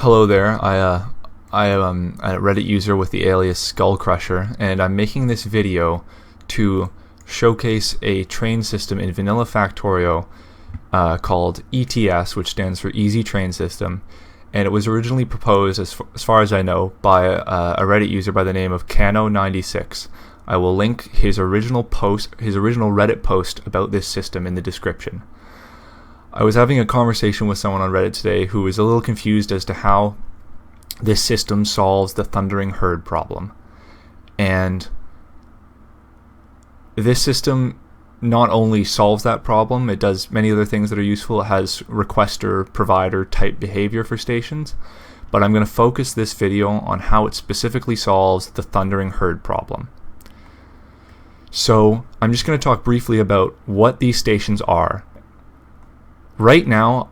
Hello there. I am a Reddit user with the alias Skull Crusher, and I'm making this video to showcase a train system in vanilla Factorio called ETS, which stands for Easy Train System. And it was originally proposed, as far as I know, by a Reddit user by the name of Cano96. I will link his original Reddit post about this system in the description. I was having a conversation with someone on Reddit today who was a little confused as to how this system solves the thundering herd problem. And this system not only solves that problem, it does many other things that are useful. It has requester provider type behavior for stations, but I'm going to focus this video on how it specifically solves the thundering herd problem. So I'm just going to talk briefly about what these stations are. Right now,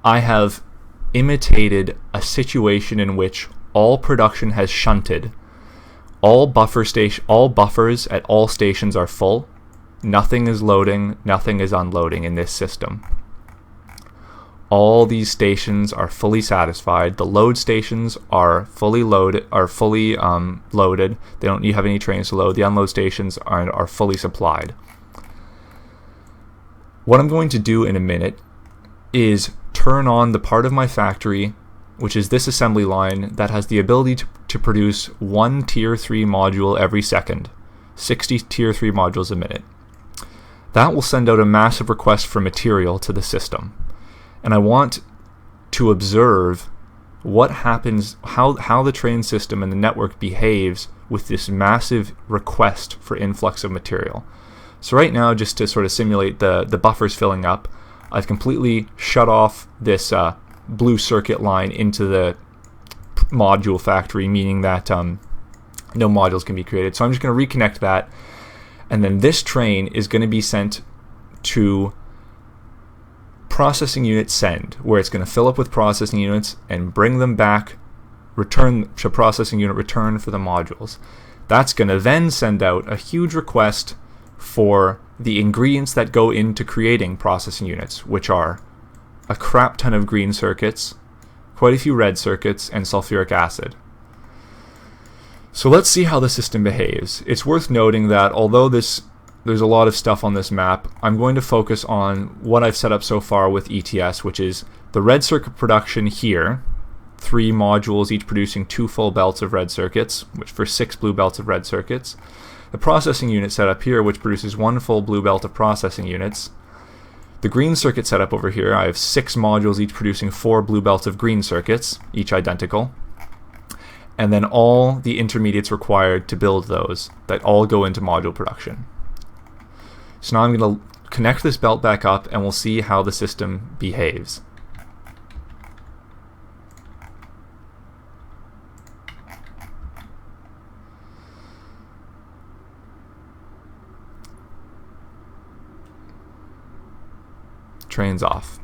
I have imitated a situation in which all production has shunted. All buffers at all stations are full. Nothing is loading, nothing is unloading in this system. All these stations are fully satisfied. The load stations are fully loaded. They don't have any trains to load. The unload stations are fully supplied. What I'm going to do in a minute is turn on the part of my factory, which is this assembly line that has the ability to produce one tier 3 module every second, 60 tier 3 modules a minute. That will send out a massive request for material to the system. And I want to observe what happens, how the train system and the network behaves with this massive request for influx of material. So right now, just to sort of simulate the buffers filling up, I've completely shut off this blue circuit line into the module factory, meaning that no modules can be created. So I'm just going to reconnect that, and then this train is going to be sent to processing unit send, where it's going to fill up with processing units and bring them back, return to processing unit return for the modules. That's going to then send out a huge request for the ingredients that go into creating processing units, which are a crap ton of green circuits, quite a few red circuits, and sulfuric acid. So let's see how the system behaves. It's worth noting that although there's a lot of stuff on this map, I'm going to focus on what I've set up so far with ETS, which is the red circuit production here, 3 modules each producing 2 full belts of red circuits, which for 6 blue belts of red circuits. The processing unit setup here, which produces 1 full blue belt of processing units. The green circuit setup over here, I have 6 modules each producing 4 blue belts of green circuits, each identical. And then all the intermediates required to build those, that all go into module production. So now I'm going to connect this belt back up and we'll see how the system behaves. Train's off.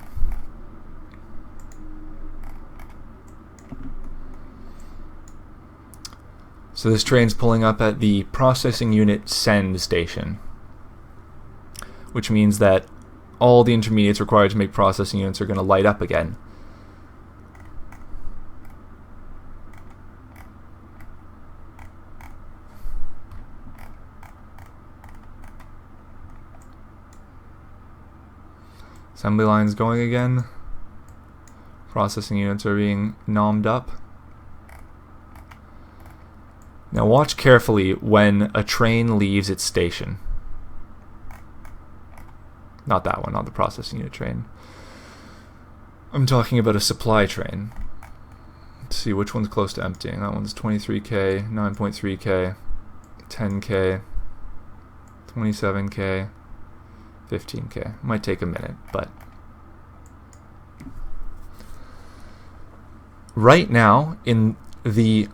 So this train's pulling up at the processing unit send station, which means that all the intermediates required to make processing units are going to light up again. Assembly lines going again. Processing units are being nommed up. Now watch carefully when a train leaves its station. Not that one, not the processing unit train. I'm talking about a supply train. Let's see which one's close to emptying. That one's 23K, 9.3K, 10K, 27K. 15K. Might take a minute, but right now, in the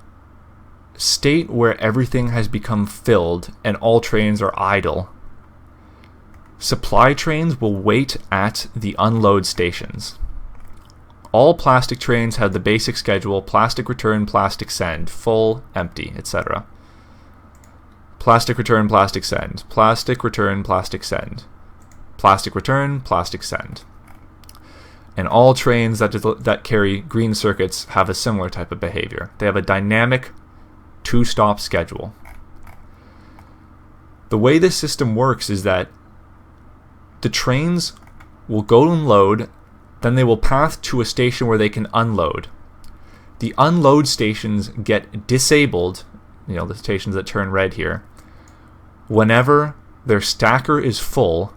state where everything has become filled and all trains are idle, supply trains will wait at the unload stations. All plastic trains have the basic schedule: plastic return, plastic send, full, empty, etc. Plastic return, plastic send, plastic return, plastic send. Plastic return, plastic send. And all trains that carry green circuits have a similar type of behavior. They have a dynamic two-stop schedule. The way this system works is that the trains will go and load, then they will pass to a station where they can unload. The unload stations get disabled, the stations that turn red here, whenever their stacker is full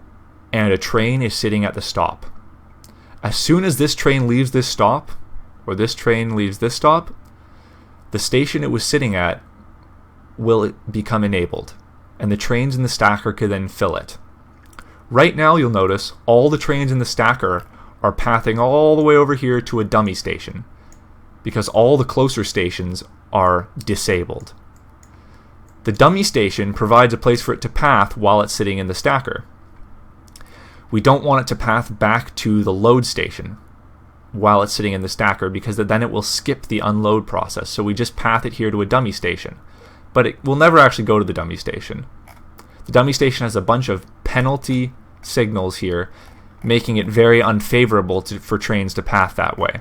and a train is sitting at the stop. As soon as this train leaves this stop, or this train leaves this stop, the station it was sitting at will become enabled, and the trains in the stacker can then fill it. Right now, you'll notice all the trains in the stacker are pathing all the way over here to a dummy station, because all the closer stations are disabled. The dummy station provides a place for it to path while it's sitting in the stacker. We don't want it to path back to the load station while it's sitting in the stacker, because then it will skip the unload process. So we just path it here to a dummy station. But it will never actually go to the dummy station. The dummy station has a bunch of penalty signals here, making it very unfavorable for trains to path that way.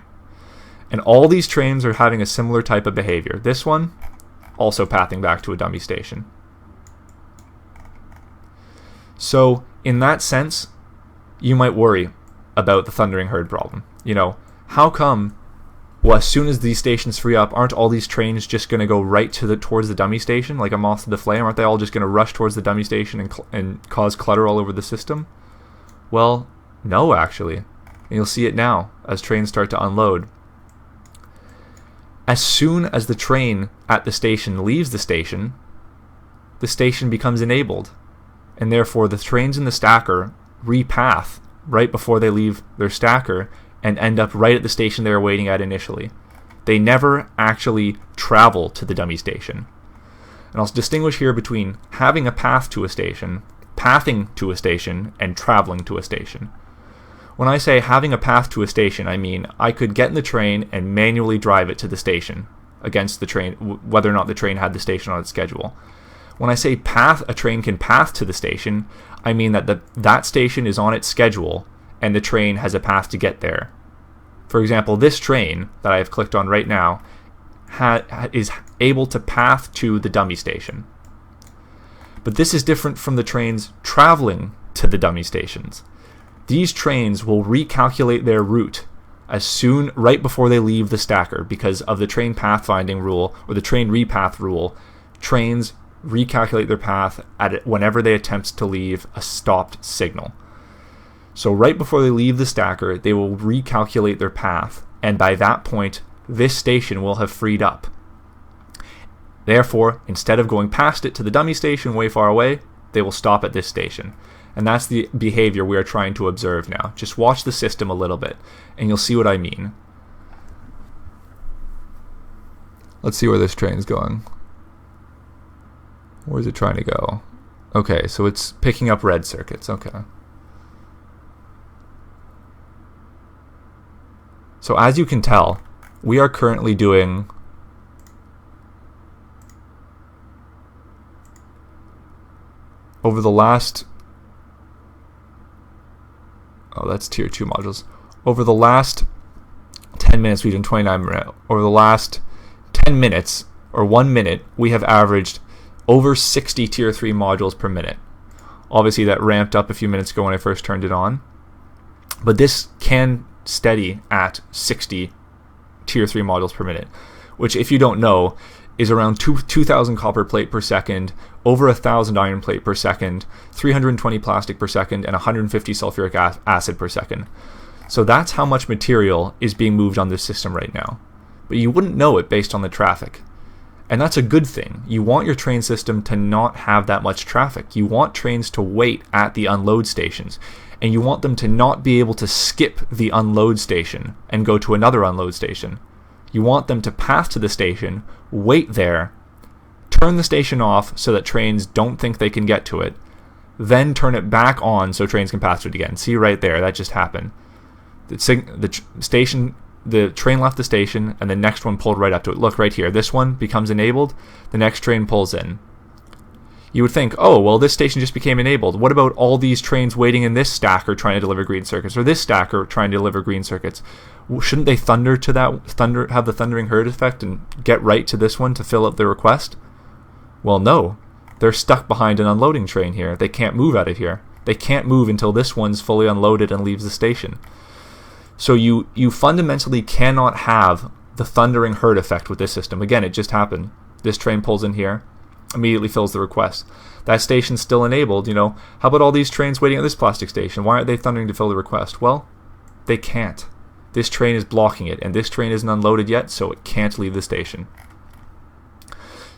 And all these trains are having a similar type of behavior. This one, also pathing back to a dummy station. So, in that sense, you might worry about the thundering herd problem. How come, as soon as these stations free up, aren't all these trains just going to go right towards the dummy station, like a moth to the flame? Aren't they all just going to rush towards the dummy station and cause clutter all over the system? Well, no, actually. And you'll see it now as trains start to unload. As soon as the train at the station leaves the station becomes enabled, and therefore the trains in the stacker repath right before they leave their stacker and end up right at the station they were waiting at initially. They never actually travel to the dummy station. And I'll distinguish here between having a path to a station, pathing to a station, and traveling to a station. When I say having a path to a station, I mean I could get in the train and manually drive it to the station against the train, whether or not the train had the station on its schedule. When I say a train can path to the station, I mean that station is on its schedule and the train has a path to get there. For example, this train that I have clicked on right now is able to path to the dummy station. But this is different from the trains traveling to the dummy stations. These trains will recalculate their route right before they leave the stacker, because of the train pathfinding rule, or the train repath rule. Trains recalculate their path whenever they attempt to leave a stopped signal. So right before they leave the stacker, they will recalculate their path, and by that point, this station will have freed up. Therefore, instead of going past it to the dummy station way far away, they will stop at this station. And that's the behavior we are trying to observe now. Just watch the system a little bit, and you'll see what I mean. Let's see where this train's going. Where's it trying to go? Okay, so it's picking up red circuits. Okay. So as you can tell, we are currently doing over the last that's tier 2 modules. Over the last 10 minutes, we've done 29 minutes. Over the last 10 minutes, or 1 minute, we have averaged over 60 tier 3 modules per minute. Obviously, that ramped up a few minutes ago when I first turned it on. But this can steady at 60 tier 3 modules per minute, which, if you don't know, is around 2,000 copper plate per second, over 1,000 iron plate per second, 320 plastic per second, and 150 sulfuric acid per second. So that's how much material is being moved on this system right now. But you wouldn't know it based on the traffic. And that's a good thing. You want your train system to not have that much traffic. You want trains to wait at the unload stations. And you want them to not be able to skip the unload station and go to another unload station. You want them to pass to the station, wait there, turn the station off so that trains don't think they can get to it, then turn it back on so trains can pass to it again. See right there, that just happened. The train left the station, and the next one pulled right up to it. Look right here, this one becomes enabled, the next train pulls in. You would think, oh, well, this station just became enabled. What about all these trains waiting in this stacker trying to deliver green circuits, or this stacker trying to deliver green circuits? Shouldn't they have the thundering herd effect and get right to this one to fill up the request? Well, no. They're stuck behind an unloading train here. They can't move out of here. They can't move until this one's fully unloaded and leaves the station. So you fundamentally cannot have the thundering herd effect with this system. Again, it just happened. This train pulls in here, immediately fills the request. That station's still enabled, How about all these trains waiting at this plastic station? Why aren't they thundering to fill the request? Well, they can't. This train is blocking it, and this train isn't unloaded yet, so it can't leave the station.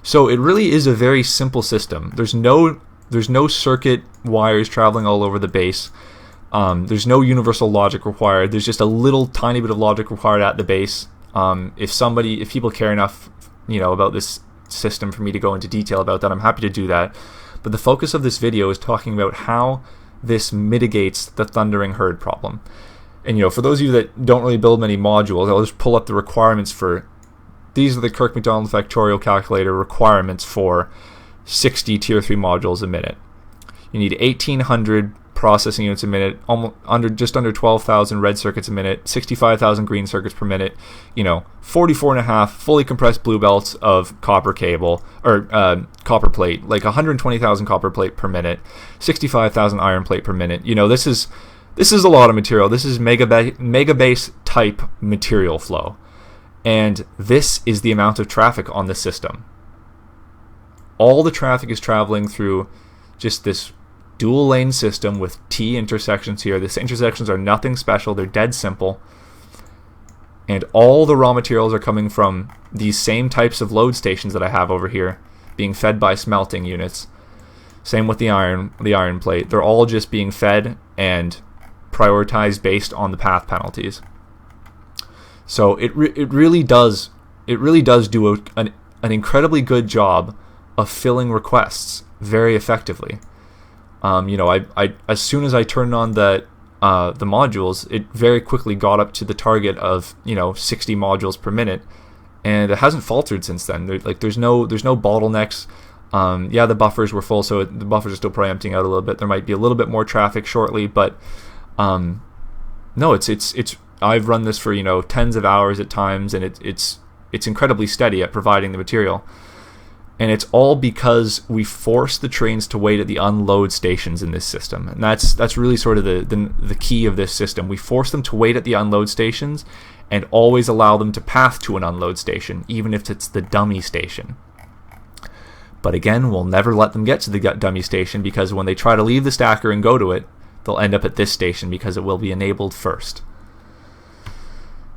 So it really is a very simple system. There's no circuit wires traveling all over the base. There's no universal logic required. There's just a little tiny bit of logic required at the base. If people care enough, about this system for me to go into detail about that, I'm happy to do that. But the focus of this video is talking about how this mitigates the thundering herd problem. And for those of you that don't really build many modules, I'll just pull up the requirements for. These are the Kirk McDonald Factorio calculator requirements for 60 tier 3 modules a minute. You need 1,800 processing units a minute, just under 12,000 red circuits a minute, 65,000 green circuits per minute, 44.5 fully compressed blue belts of copper cable, or copper plate, like 120,000 copper plate per minute, 65,000 iron plate per minute. This is a lot of material. This is megabase type material flow. And this is the amount of traffic on the system. All the traffic is traveling through just this dual lane system with T intersections here. These intersections are nothing special. They're dead simple. And all the raw materials are coming from these same types of load stations that I have over here, being fed by smelting units. Same with the iron plate. They're all just being fed and prioritized based on the path penalties. So it really does do an incredibly good job of filling requests very effectively. I as soon as I turned on the modules, it very quickly got up to the target of 60 modules per minute, and it hasn't faltered since then. There's no bottlenecks. The buffers were full, so the buffers are still probably emptying out a little bit. There might be a little bit more traffic shortly, but no, it's I've run this for tens of hours at times, and it's incredibly steady at providing the material. And it's all because we force the trains to wait at the unload stations in this system. And that's really sort of the key of this system. We force them to wait at the unload stations and always allow them to path to an unload station, even if it's the dummy station. But again, we'll never let them get to the dummy station, because when they try to leave the stacker and go to it, they'll end up at this station because it will be enabled first.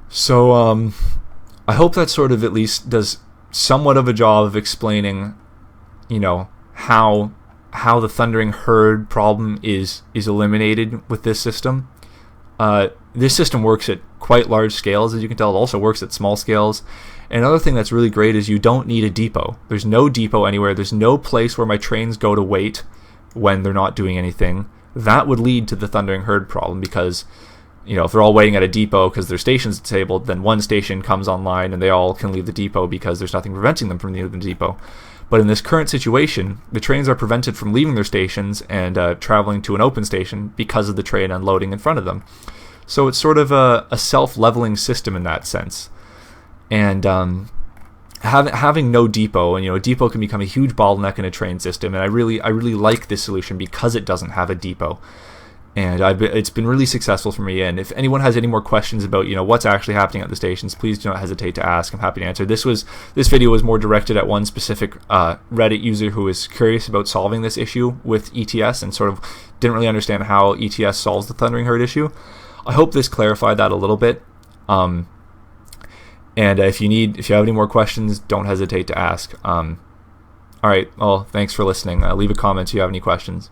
So I hope that sort of at least does somewhat of a job of explaining, how the thundering herd problem is eliminated with this system. This system works at quite large scales, as you can tell. It also works at small scales. And another thing that's really great is you don't need a depot. There's no depot anywhere. There's no place where my trains go to wait when they're not doing anything. That would lead to the thundering herd problem, because if they're all waiting at a depot because their station's disabled, then one station comes online and they all can leave the depot because there's nothing preventing them from leaving the depot. But in this current situation, the trains are prevented from leaving their stations and traveling to an open station because of the train unloading in front of them. So it's sort of a self-leveling system in that sense. And having no depot, and a depot can become a huge bottleneck in a train system, and I really like this solution because it doesn't have a depot. And it's been really successful for me. And if anyone has any more questions about what's actually happening at the stations, please do not hesitate to ask. I'm happy to answer. This video was more directed at one specific Reddit user who was curious about solving this issue with ETS and sort of didn't really understand how ETS solves the thundering herd issue. I hope this clarified that a little bit. And if you have any more questions, don't hesitate to ask. All right. Well, thanks for listening. Leave a comment if you have any questions.